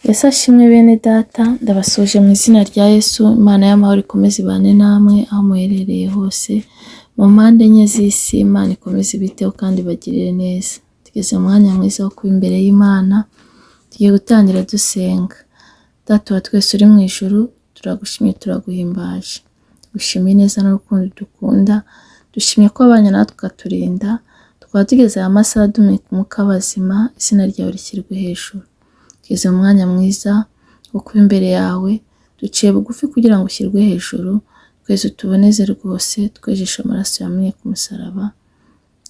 Yesu ashimwe bene data, ndabasuje mu izina rya Yesu. Imana y'amahoro ikomeze ibane namwe aho muherereye hose mu mpande enye z'isi. Imana ikomeze ibiteho kandi bagirire neza. Tugeze mu mwanya mwiza wo kuba imbere y'Imana, tugiye gutangira dusenga. Data wa twese uri mu ijuru, turagushimye turaguhimbaje, dushimiye neza n'urukundo dukunda, dushimye ko abanya natwe ukaturinda, tukaba tugeze aya masaha duhumeka umwuka w'abazima. Izina ryawe rishyirwe hejuru. Tugeze mu mwanya mwiza wo kuba imbere yawe, duciye bugufi kugira ngo ushyirwe hejuru, twese utuboneze rwose, twejeshe amaraso yamenye ku musaraba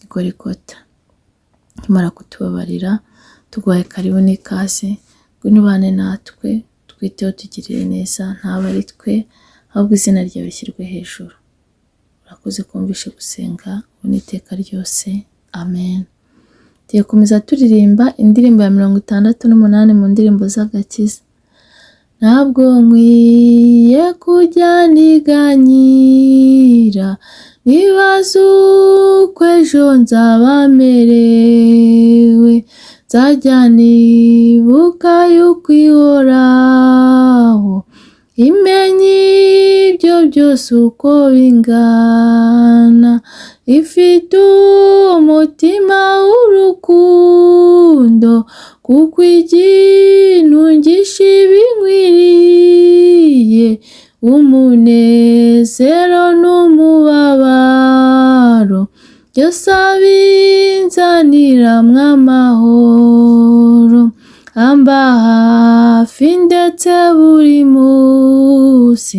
i Goligota. Nimara kutubabarira, tuguhaye karibu n'ikaze, ngwino ubane natwe, twiteho tugirire neza, ntabe ari twe ahubwo izina ryawe rishyirwe hejuru. Urakoze kumvishe gusenga ubone iteka ryose, amen. Tugiye gukomeza turirimba indirimbo ya 68 mu ndirimbo z'agakiza. Ntabwo nkwiye kujya niganyira, nibaza uko ejo nzaba merewe, nzajya nibuka yuko ihoraho imenya ibyo byose uko bingana, ifite umutima w'urukundo, kuko igintungisha ibinkwiriye, umunezero n'umubabaro, byose abinzaniramwo amahoro, amba hafi ndetse buri munsi,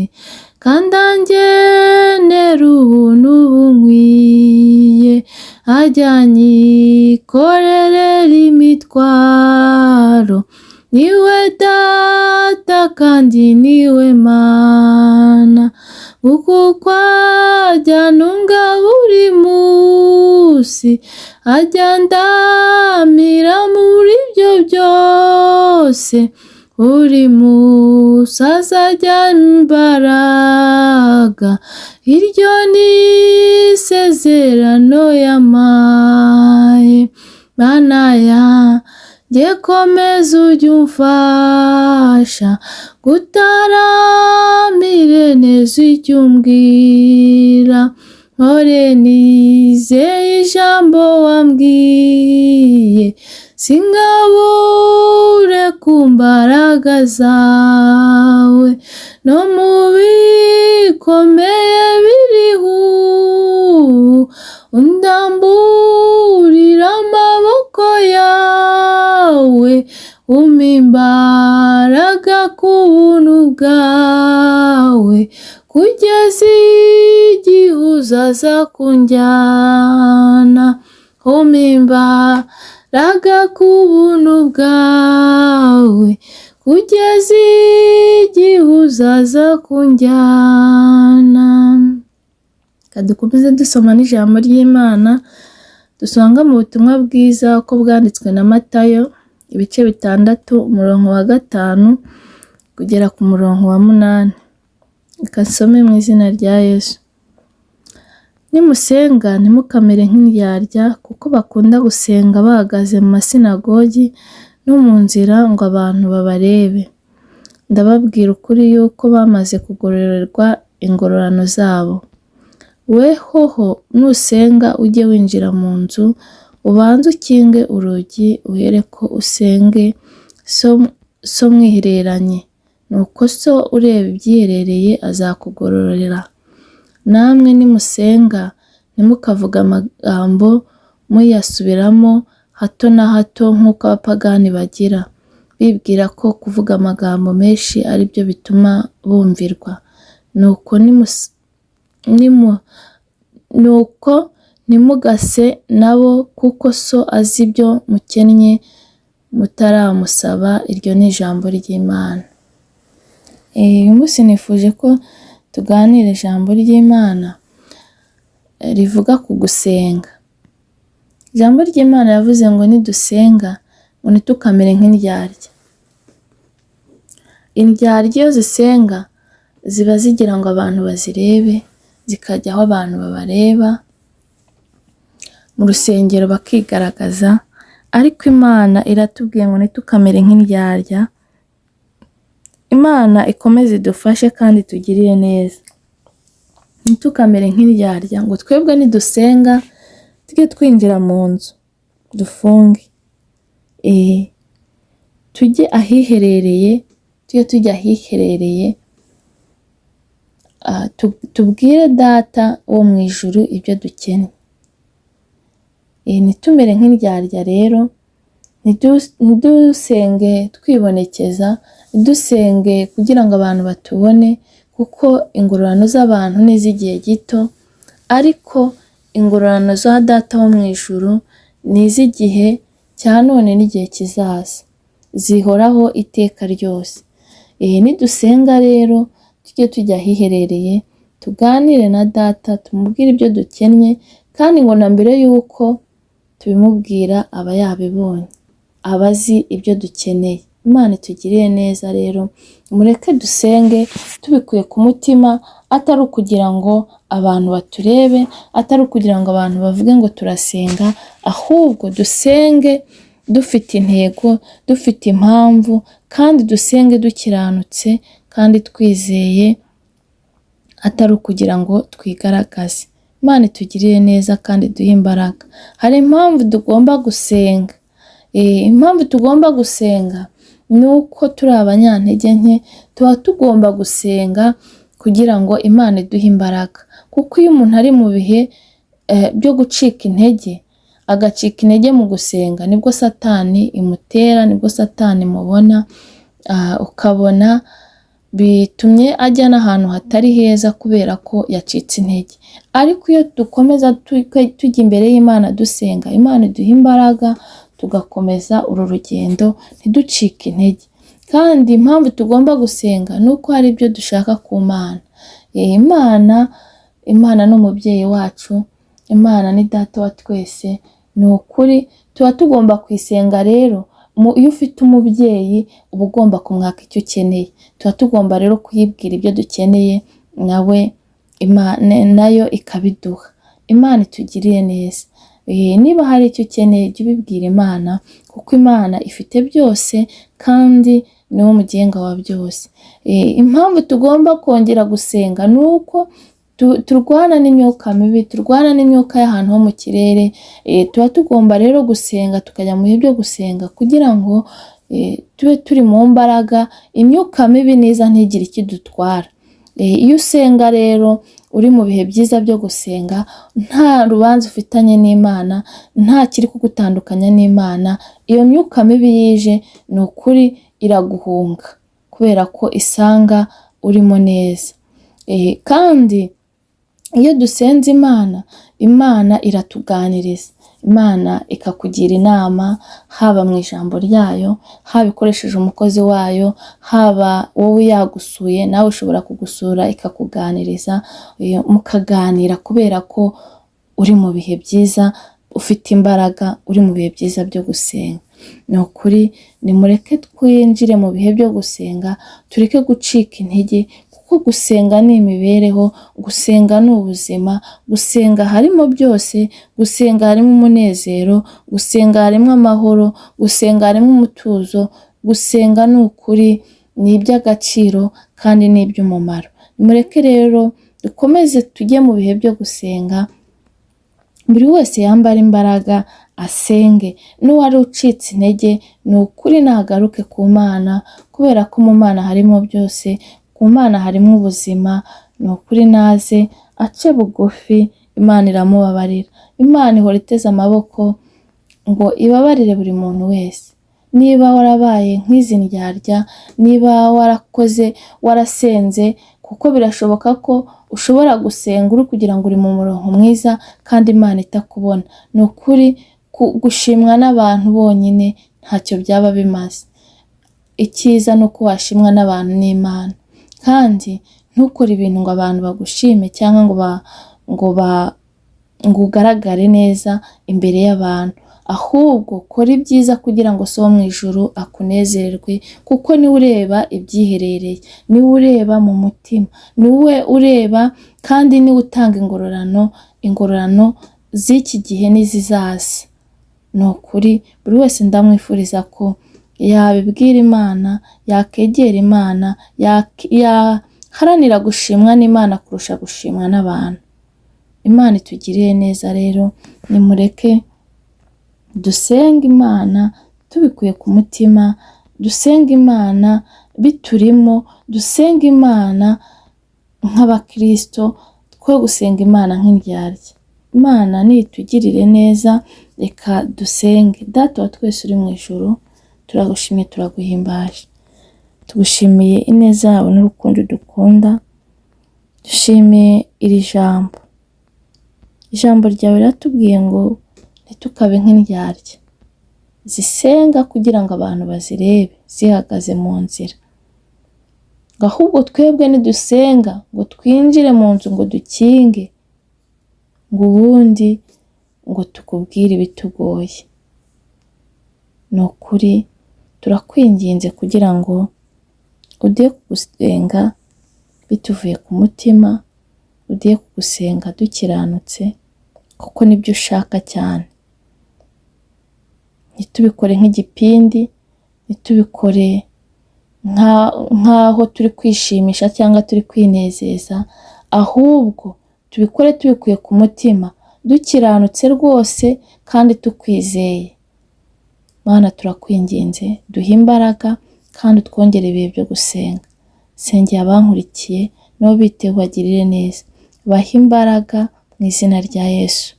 kandi angenera ubuntu bunkwiye, ajya anyikorerera imitwaro. Niwe data kandi niwe mana, kuko ajya antunga buri munsi, ajya andamira muri byo byose, buri munsi azajya imbaraga, iryo ni isezerano yampaye. Mana yanjye komeza ujye umfasha, gutaramire neza icyo umbwira, mpore nizeye ijambo wambwiye, singabure ku mbaraga zawe, no mu bikomeye biriho undamburira amaboko yawe, umpa imbaraga ku buntu bwawe, kugeza igihe uzaza kunjyana, umpa imbaraga ku buntu bwawe, kugeza igihe uzaza kunjyana. Dukomeze dusoma n'ijambo ry'Imana, dusanga mu butumwa bwiza uko bwanditswe na Matayo, ibice 6 umurongo wa 5 kugera ku murongo wa 8. Reka nsome mu izina rya Yesu. Nimusenga ntimukamere nk'indyarya, kuko bakunda gusenga bahagaze mu masinagogi no mu nzira ngo abantu babarebe. Ndababwira ukuri yuko bamaze kugororerwa ingororano zabo. Wehoho nusenga ujye winjira mu nzu, ubanze ukinge urugi, uhereko usenge so mwihereranye, nuko so ureba ibyiherereye azakugororera. Namwe nimusenga ntimukavuga amagambo muyasubiramo hato na hato nk'uko abapagani bagira, bibwira ko kuvuga amagambo menshi ari byo bituma bumvirwa. Nuko ntimugase nabo, kuko so azi ibyo mukennye mutaramusaba. Iryo ni ijambo ry'Imana. Uyu munsi nifuje ko tuganira ijambo ry'Imana rivuga ku gusenga. Ijambo ry'Imana yavuze ngo nidusenga ngo ntitukamere nk'indyarya. Indyarya iyo zisenga ziba zigira ngo abantu bazirebe, zikajya aho abantu babareba, mu rusengero bakigaragaza, ariko Imana iratubwiye ngo ntitukamere nk'indyarya, Imana ikomeze idufashe kandi tugirire neza, ntitukamere nk'indyarya ngo twebwe nidusenga tujye twinjira mu nzu dufunge. Tujye ahiherereye, tujye tujya ahiherereye, tubwire Data wo mu ijuru ibyo dukeneye. Ntitumere nk'indyarya rero, ntidusenge twibonekeza, ntidusenge kugira ngo abantu batubone, kuko ingororano z'abantu ni iz'igihe gito, ariko ingororano za Data wo mu ijuru ni iz'igihe cya none n'igihe kizaza, zihoraho iteka ryose. Nidusenga rero tujye tujya ahiherereye, tuganire na Data, tumubwire ibyo dukennye, kandi ngo na mbere y'uko tubimubwira aba yabibonye, aba azi ibyo dukeneye. Imana itugirire neza rero, mureke dusenge tubikuye ku mutima, atari ukugira ngo abantu baturebe, atari ukugira ngo abantu bavuge ngo turasenga, ahubwo dusenge dufite intego, dufite impamvu, kandi dusenge dukiranutse kandi twizeye, atari ukugira ngo twigaragaze. Imana itugirire neza kandi duhe imbaraga. Hari impamvu tugomba gusenga. Impamvu tugomba gusenga ni uko turi abanyantege nke, tuba tugomba gusenga kugira ngo Imana iduhe imbaraga, kuko iyo umuntu ari mu bihe byo gucika intege, agacika intege mu gusenga, nibwo Satani imutera, nibwo Satani imubona, ukabona bitumye ajya n'ahantu hatari heza kubera ko yacitse intege. Ariko iyo dukomeza tujya imbere y'Imana dusenga, Imana iduha imbaraga tugakomeza uru rugendo ntiducike intege. Kandi impamvu tugomba gusenga ni uko hari ibyo dushaka ku Mana. Imana ni umubyeyi wacu, Imana ni Data wa twese, ni ukuri tuba tugomba kuyisenga rero. Iyo ufite umubyeyi uba ugomba kumwaka icyo ukeneye, tuba tugomba rero kuyibwira ibyo dukeneye, nayo ikabiduha. Imana itugirire neza. Niba hari icyo ukeneye jya ubibwira Imana, kuko Imana ifite byose kandi niwo mugenga wa byose. Impamvu tugomba kongera gusenga ni uko turwana n'imyuka mibi, turwana n'imyuka y'ahantu ho mu kirere. Tuba tugomba rero gusenga, tukajya mu bihe byo gusenga kugira ngo tube turi mu mbaraga, imyuka mibi niza ntigire icyo idutwara. Iyo usenga rero uri mu bihe byiza byo gusenga, nta rubanza ufitanye n'Imana, nta kiri kugutandukanya n'Imana, iyo myuka mibi yije ni ukuri iraguhunga kubera ko isanga urimo neza. Kandi iyo dusenze Imana iratuganiriza, Imana ikakugira inama, haba mu ijambo ryayo, haba ikoresheje umukozi wayo, haba wowe yagusuye, nawe ushobora kugusura ikakuganiriza, mukaganira kubera ko uri mu bihe byiza, ufite imbaraga, uri mu bihe byiza byo gusenga. Ni ukuri nimureke twinjire mu bihe byo gusenga, tureke gucika intege, kuko gusenga ni imibereho, gusenga ni ubuzima, gusenga harimo byose, gusenga harimo umunezero, gusenga harimo amahoro, gusenga harimo umutuzo, gusenga ni ukuri ni iby'agaciro kandi ni iby'umumaro. Nimureke rero dukomeze tujye mu bihe byo gusenga, buri wese yambara imbaraga asenge. N'uwari ucitse intege ni ukuri nagaruke ku Mana, kubera ko mu Mana harimo byose, ku Mana harimo ubuzima. Ni ukuri naze ace bugufi, Imana iramubabarira. Imana ihora iteze amaboko ngo ibabarire buri muntu wese. Niba warabaye nk'izi ndyarya, niba warasenze, kuko birashoboka ko ushobora gusenga uri kugira ngo uri mu murongo mwiza kandi Imana itakubona. Ni ukuri gushimwa n'abantu bonyine ntacyo byaba bimaze. Icyiza ni uko washimwa n'abantu n'Imana, kandi ntukore ibintu ngo abantu bagushime cyangwa ngo ugaragare neza imbere y'abantu, ahubwo kora ibyiza kugira ngo so mu ijuru akunezerwe, kuko niwe ureba ibyiherereye, niwe ureba mu mutima, niwe ureba kandi niwe utanga ingororano z'iki gihe n'izizaza. Ni ukuri buri wese ndamwifuriza ko yabibwira Imana, yakegera Imana, yaharanira gushimwa n'Imana kurusha gushimwa n'abantu. Imana itugiriye neza rero, nimureke dusenge Imana tubikuye ku mutima, dusenge Imana biturimo, dusenge Imana nk'abakristo, twe gusenga Imana nk'indyarya. Imana nitugirire neza, reka dusenge. Data wa twese uri mu ijuru, turagushimiye, turaguhimbaje, tugushimiye ineza yawe n'urukundo dukunda, dushimiye iri jambo. Ijambo ryawe riratubwiye ngo ntitukabe nk'indyarya zisenga kugira ngo abantu bazirebe zihagaze mu nzira, ngo ahubwo twebwe nidusenga ngo twinjire mu nzu ngo dukinge, ngo ubundi ngo tukubwire ibitugoye. Ni ukuri turakwinginze kugira ngo ugiye kugusenga bituvuye ku mutima, ugiye kugusenga dukiranutse, kuko nibyo ushaka cyane. Ntitubikore nk'igipindi, ntitubikore nk'aho turi kwishimisha cyangwa turi kwinezeza, ahubwo tubikore tubikuye ku mutima, dukiranutse rwose kandi tukwizeye. Mana turakwinginze, duhe imbaraga kandi utwongere ibihe byo gusenga. Sengera abankurikiye nabo biteho bagirire neza, bahe imbaraga mu izina rya Yesu.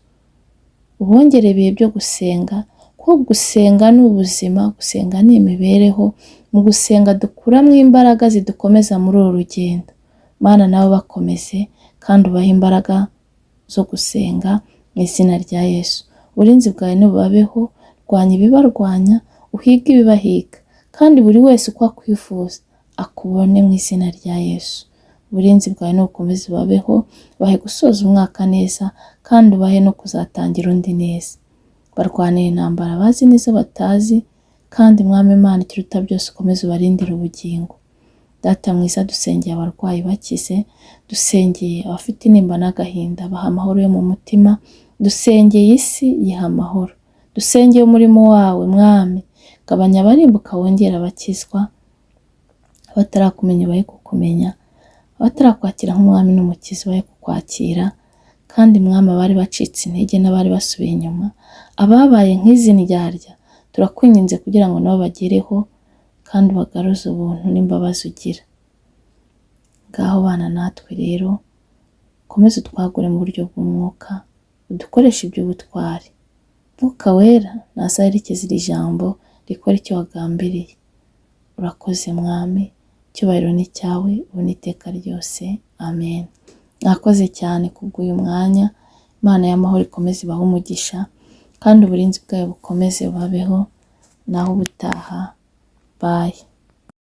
Ubongere ibihe byo gusenga, kuko gusenga ni ubuzima, gusenga ni imibereho. Mu gusenga dukuramo imbaraga zidukomeza muri uru rugendo. Mana nabo bakomeze kandi ubahe imbaraga zo gusenga mu izina rya Yesu. Uburinzi bwawe nubabeho, rwanya ibibarwanya, uhige ibibahiga, kandi buri wese uko akwifuza akubone mu izina rya Yesu. Uburinzi bwawe nubukomeze babeho, bahe gusoza umwaka neza kandi ubahe no kuzatangira undi neza. Barwanira intambara bazi n'izo batazi, kandi Mwami Imana ikiruta byose ukomeze ubarindire ubugingo. Data mwiza, dusengeye abarwayi bakize, dusengeye abafite intimba n'agahinda baha amahoro yo mu mutima, dusengeye isi yiha amahoro, dusengeye umurimo wawe Mwami, gabanya abarimbuka wongera abakizwa, abatarakumenya bahe kukumenya, abatarakwakira nk'umwami n'umukiza bahe kukwakira, kandi Mwami abari bacitse intege n'abari basubiye inyuma, ababaye nk'izi ndyarya, turakwinginze kugira ngo nabo bagereho kandi bagaruze ubuntu n'imbabazi ugira. Ngaho bana natwe rero, komeze utwagure mu buryo bw'umwuka, udukoreshe iby'ubutwari. Mwuka wera nazaherekeze iri jambo rikora icyo wagambiriye. Urakoze Mwami, icyubahiro ni cyawe ubu n'iteka ryose. Amen. Mwakoze cyane kubw'uyu mwanya. Imana y'amahoro ikomeze ibahe umugisha, kandi uburinzi bwayo bukomeze bubabeho. Naho ubutaha. Bye.